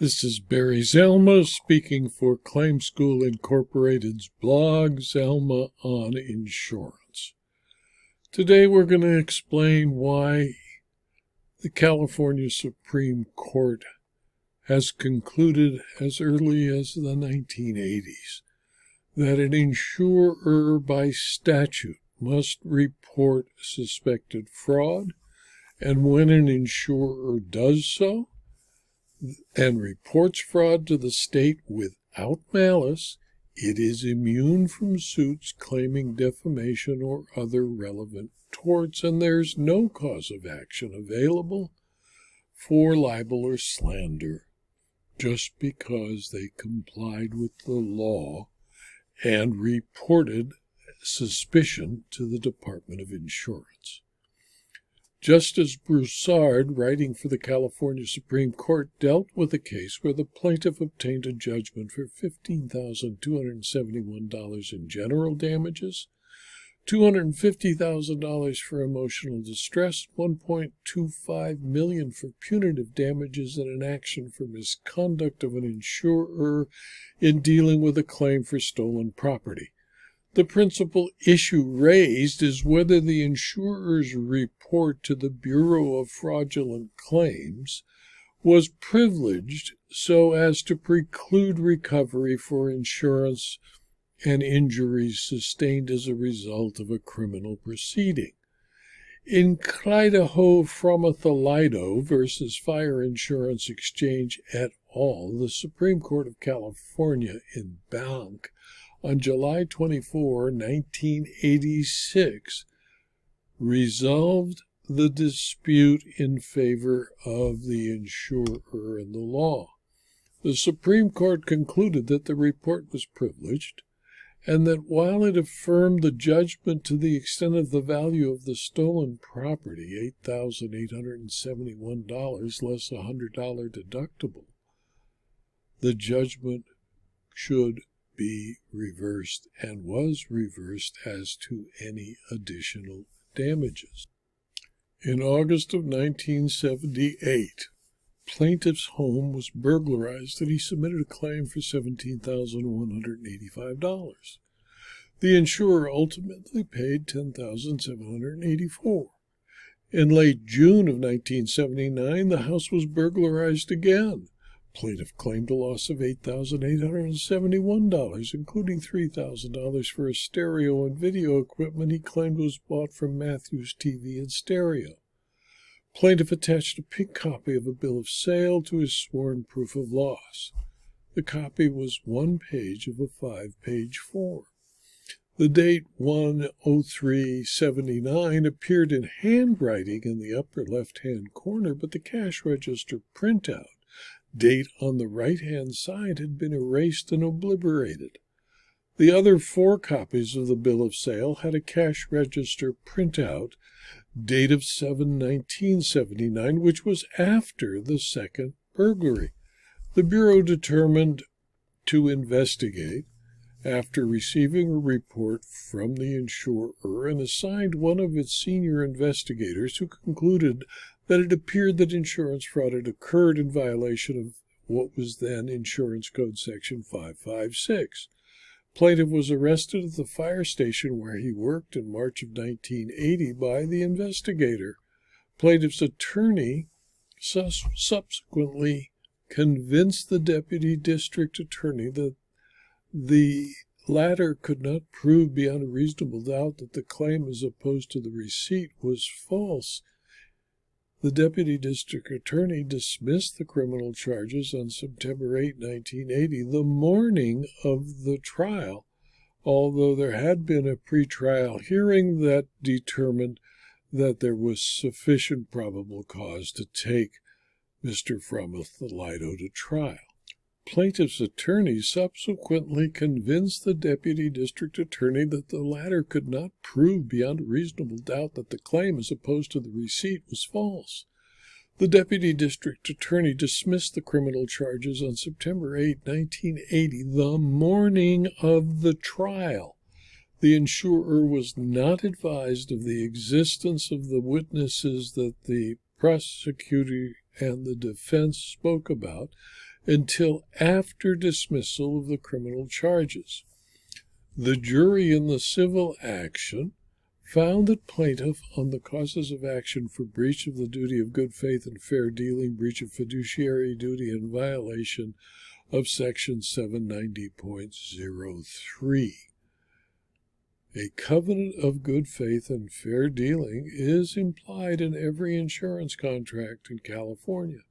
This is Barry Zalma speaking for Claim School Incorporated's blog, Zalma on Insurance. Today we're going to explain why the California Supreme Court has concluded as early as the 1980s that an insurer by statute must report suspected fraud, and when an insurer does so, and reports fraud to the state without malice, it is immune from suits claiming defamation or other relevant torts, and there's no cause of action available for libel or slander just because they complied with the law and reported suspicion to the Department of Insurance. Justice Broussard, writing for the California Supreme Court, dealt with a case where the plaintiff obtained a judgment for $15,271 in general damages, $250,000 for emotional distress, $1.25 million for punitive damages, and an action for misconduct of an insurer in dealing with a claim for stolen property. The principal issue raised is whether the insurer's report to the Bureau of Fraudulent Claims was privileged so as to preclude recovery for insurance and injuries sustained as a result of a criminal proceeding. In Clydelho, Frommoethelydo versus Fire Insurance Exchange et al., the Supreme Court of California in Bank on July 24, 1986, resolved the dispute in favor of the insurer and the law. The Supreme Court concluded that the report was privileged, and that while it affirmed the judgment to the extent of the value of the stolen property, $8,871 less a $100 deductible, the judgment should be reversed and was reversed as to any additional damages. In August of 1978, plaintiff's home was burglarized and he submitted a claim for $17,185. The insurer ultimately paid $10,784. In late June of 1979, the house was burglarized again. Plaintiff claimed a loss of $8,871, including $3,000 for a stereo and video equipment he claimed was bought from Matthews TV and Stereo. Plaintiff attached a pink copy of a bill of sale to his sworn proof of loss. The copy was one page of a 5-page form. The date 1/03/79 appeared in handwriting in the upper left-hand corner, but the cash register printout date on the right-hand side had been erased and obliterated. The other 4 copies of the bill of sale had a cash register printout, date of 7/19/79, which was after the second burglary. The Bureau determined to investigate after receiving a report from the insurer and assigned one of its senior investigators, who concluded that it appeared that insurance fraud had occurred in violation of what was then Insurance Code Section 556. Plaintiff was arrested at the fire station where he worked in March of 1980 by the investigator. Plaintiff's attorney subsequently convinced the deputy district attorney that the latter could not prove beyond a reasonable doubt that the claim as opposed to the receipt was false. The deputy district attorney dismissed the criminal charges on September 8, 1980, the morning of the trial, although there had been a pretrial hearing that determined that there was sufficient probable cause to take Mr. Frommoethelydo to trial. Plaintiff's attorney subsequently convinced the deputy district attorney that the latter could not prove beyond a reasonable doubt that the claim as opposed to the receipt was false. The deputy district attorney dismissed the criminal charges on September 8, 1980, the morning of the trial. The insurer was not advised of the existence of the witnesses that the prosecutor and the defense spoke about, until after dismissal of the criminal charges. The jury in the civil action found that plaintiff on the causes of action for breach of the duty of good faith and fair dealing, breach of fiduciary duty, and violation of Section 790.03. A covenant of good faith and fair dealing is implied in every insurance contract in California.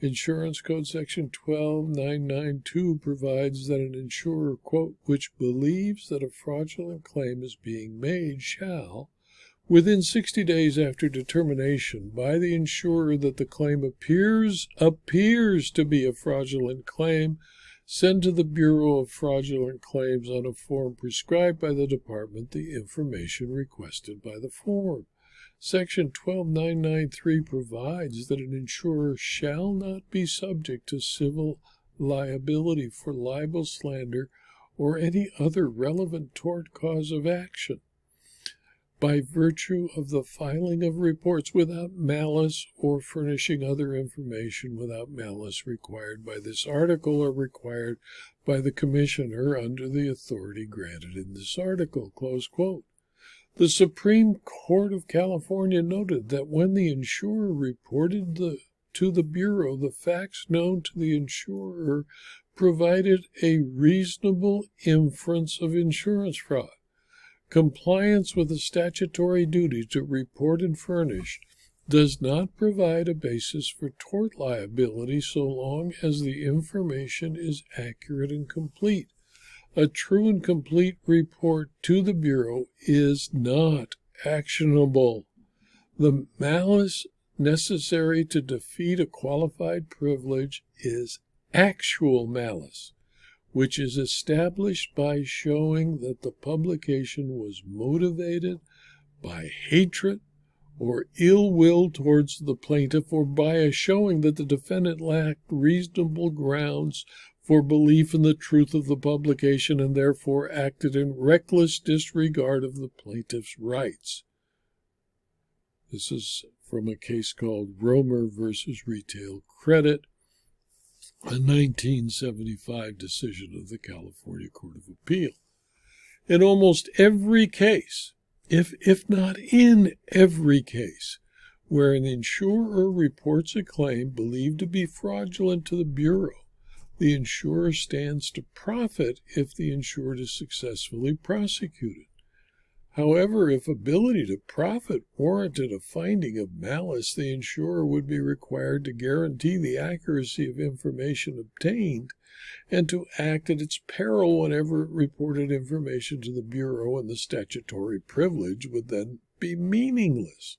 Insurance Code Section 12992 provides that an insurer, quote, which believes that a fraudulent claim is being made shall, within 60 days after determination by the insurer that the claim appears to be a fraudulent claim, send to the Bureau of Fraudulent Claims on a form prescribed by the department the information requested by the form. Section 12993 provides that an insurer shall not be subject to civil liability for libel, slander, or any other relevant tort cause of action by virtue of the filing of reports without malice or furnishing other information without malice required by this article or required by the commissioner under the authority granted in this article, close quote. The Supreme Court of California noted that when the insurer reported to the Bureau the facts known to the insurer provided a reasonable inference of insurance fraud. Compliance with the statutory duty to report and furnish does not provide a basis for tort liability so long as the information is accurate and complete. A true and complete report to the Bureau is not actionable. The malice necessary to defeat a qualified privilege is actual malice, which is established by showing that the publication was motivated by hatred or ill will towards the plaintiff, or by a showing that the defendant lacked reasonable grounds for belief in the truth of the publication and therefore acted in reckless disregard of the plaintiff's rights. This is from a case called Romer versus Retail Credit, a 1975 decision of the California Court of Appeal. In almost every case, if not in every case, where an insurer reports a claim believed to be fraudulent to the Bureau, the insurer stands to profit if the insured is successfully prosecuted. However, if ability to profit warranted a finding of malice, the insurer would be required to guarantee the accuracy of information obtained and to act at its peril whenever it reported information to the Bureau, and the statutory privilege would then be meaningless.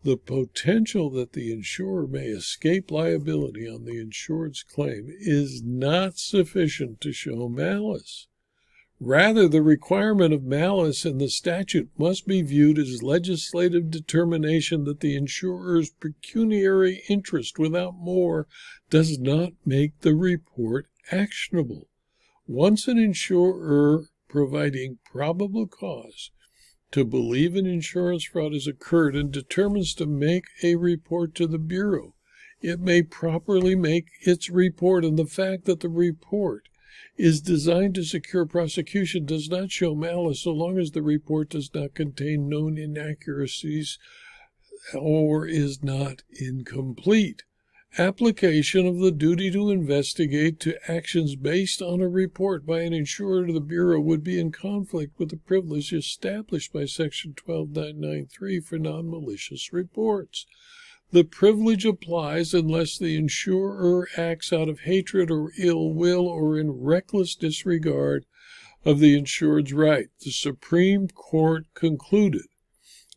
The potential that the insurer may escape liability on the insured's claim is not sufficient to show malice. Rather, the requirement of malice in the statute must be viewed as legislative determination that the insurer's pecuniary interest without more does not make the report actionable. Once an insurer providing probable cause to believe an insurance fraud has occurred and determines to make a report to the Bureau, it may properly make its report, and the fact that the report is designed to secure prosecution does not show malice so long as the report does not contain known inaccuracies or is not incomplete. Application of the duty to investigate to actions based on a report by an insurer to the Bureau would be in conflict with the privilege established by Section 12993 for non-malicious reports. The privilege applies unless the insurer acts out of hatred or ill will or in reckless disregard of the insured's right. The Supreme Court concluded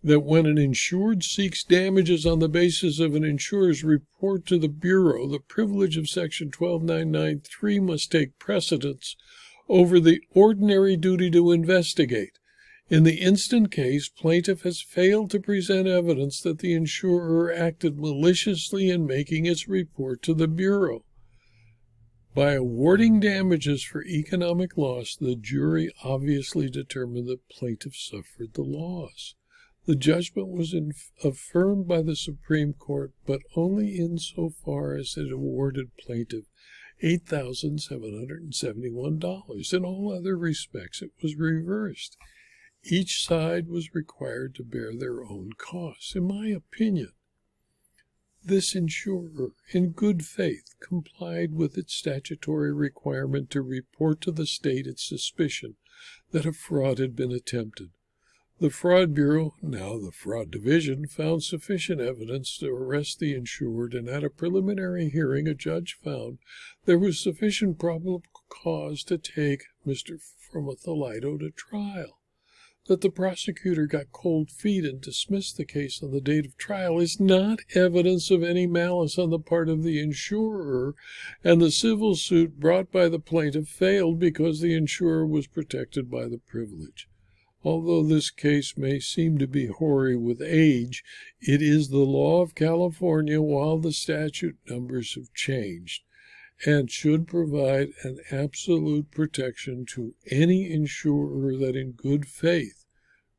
that when an insured seeks damages on the basis of an insurer's report to the Bureau, the privilege of Section 12993 must take precedence over the ordinary duty to investigate. In the instant case, plaintiff has failed to present evidence that the insurer acted maliciously in making its report to the Bureau. By awarding damages for economic loss, the jury obviously determined that plaintiff suffered the loss. The judgment was affirmed by the Supreme Court, but only insofar as it awarded plaintiff $8,771. In all other respects, it was reversed. Each side was required to bear their own costs. In my opinion, this insurer, in good faith, complied with its statutory requirement to report to the state its suspicion that a fraud had been attempted. The Fraud Bureau, now the Fraud Division, found sufficient evidence to arrest the insured, and at a preliminary hearing, a judge found there was sufficient probable cause to take Mr. Frommoethelydo to trial. That the prosecutor got cold feet and dismissed the case on the date of trial is not evidence of any malice on the part of the insurer, and the civil suit brought by the plaintiff failed because the insurer was protected by the privilege. Although this case may seem to be hoary with age, it is the law of California while the statute numbers have changed, and should provide an absolute protection to any insurer that in good faith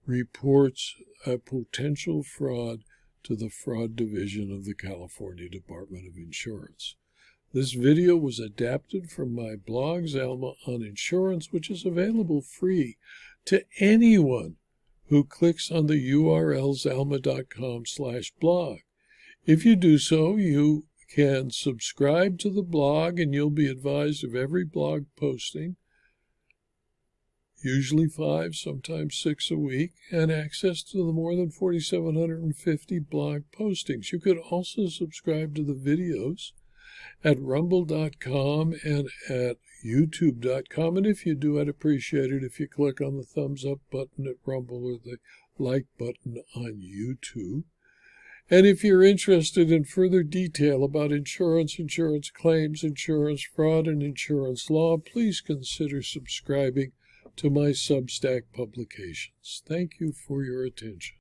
reports a potential fraud to the Fraud Division of the California Department of Insurance. This video was adapted from my blog, Zalma on Insurance, which is available free to anyone who clicks on the URL zalma.com/blog. If you do so, you can subscribe to the blog and you'll be advised of every blog posting, usually 5, sometimes 6 a week, and access to the more than 4,750 blog postings. You could also subscribe to the videos at rumble.com and at youtube.com, and if you do, I'd appreciate it if you click on the thumbs up button at Rumble or the like button on YouTube. And if you're interested in further detail about insurance, insurance claims, insurance fraud, and insurance law, please consider subscribing to my Substack publications. Thank you for your attention.